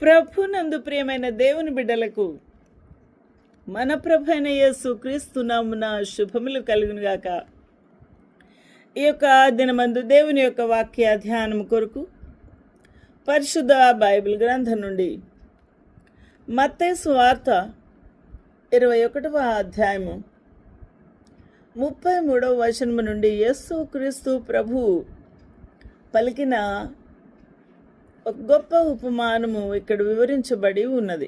ప్రభునందు ప్రియమైన దేవుని బిడ్డలకు మన ప్రభు అయిన యేసు క్రీస్తు నామమున శుభములు కలుగునుగాక. ఈ యొక్క దినమందు దేవుని యొక్క వాక్య ధ్యానం కొరకు పరిశుద్ధ బైబిల్ గ్రంథం నుండి మత్తయి సువార్త 21వ అధ్యాయము 33వ వచనము నుండి యేసు క్రీస్తు ప్రభువు పలికిన ఒక గొప్ప ఉపమానము ఇక్కడ వివరించబడి ఉన్నది.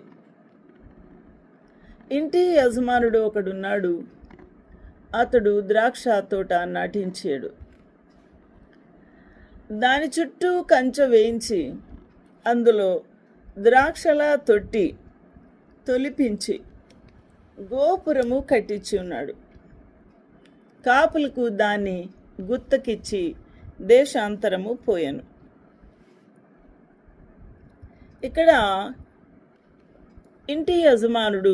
ఇంటి యజమానుడు ఒకడున్నాడు. అతడు ద్రాక్ష తోట నాటించాడు. దాని చుట్టూ కంచె వేయించి అందులో ద్రాక్షల తొట్టి తొలిపించి గోపురము కట్టించి ఉన్నాడు. కాపులకు దాన్ని గుత్తకిచ్చి దేశాంతరము పోయాను. ఇక్కడ ఇంటి యజమానుడు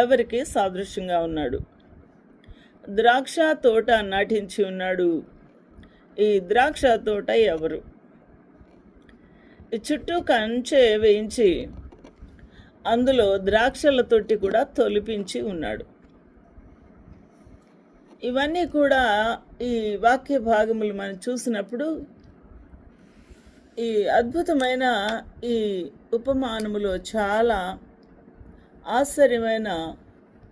ఎవరికి సాదృశ్యంగా ఉన్నాడు? ద్రాక్ష తోట నాటించి ఉన్నాడు. ఈ ద్రాక్ష తోట ఎవరు? ఈ చుట్టూ కంచె వేయించి అందులో ద్రాక్షల తొట్టి కూడా తొలిపించి ఉన్నాడు. ఇవన్నీ కూడా ఈ వాక్య భాగములు మనం చూసినప్పుడు ఈ అద్భుతమైన ఈ ఉపమానములో చాలా ఆశ్చర్యమైన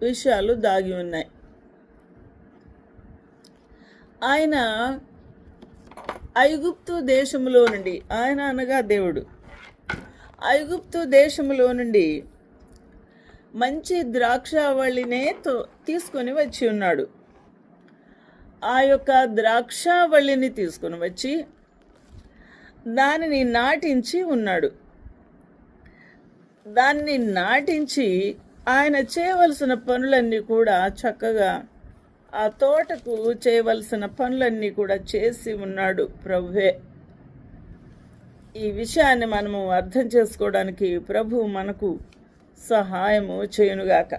విషయాలు దాగి ఉన్నాయి. ఆయన ఐగుప్తు దేశములో నుండి, ఆయన అనగా దేవుడు, ఐగుప్తు దేశములో నుండి మంచి ద్రాక్షావళినే తీసుకొని వచ్చి ఉన్నాడు. ఆ యొక్క ద్రాక్షావళిని తీసుకొని వచ్చి దానిని నాటించి ఉన్నాడు. దాన్ని నాటించి ఆయన చేయవలసిన పనులన్నీ కూడా చక్కగా, ఆ తోటకు చేయవలసిన పనులన్నీ కూడా చేసి ఉన్నాడు ప్రభువే. ఈ విషయాన్ని మనము అర్థం చేసుకోవడానికి ప్రభు మనకు సహాయము చేయునుగాక.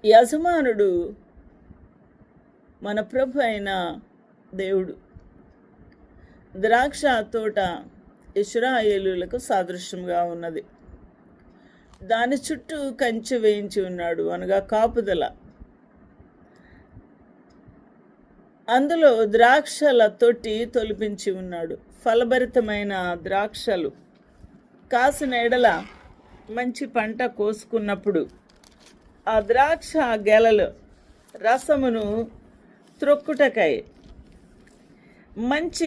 యజమానుడు మన ప్రభు అయిన దేవుడు. ద్రాక్ష తోట ఇశ్రాయేలులకు సాదృశ్యంగా ఉన్నది. దాని చుట్టూ కంచె వేయించి ఉన్నాడు, అనగా కాపుదల. అందులో ద్రాక్షల తొట్టి తొలిపించి ఉన్నాడు. ఫలభరితమైన ద్రాక్షలు కాసిన ఎడల మంచి పంట కోసుకున్నప్పుడు ఆ ద్రాక్ష గెలలు రసమును త్రొక్కుటకై మంచి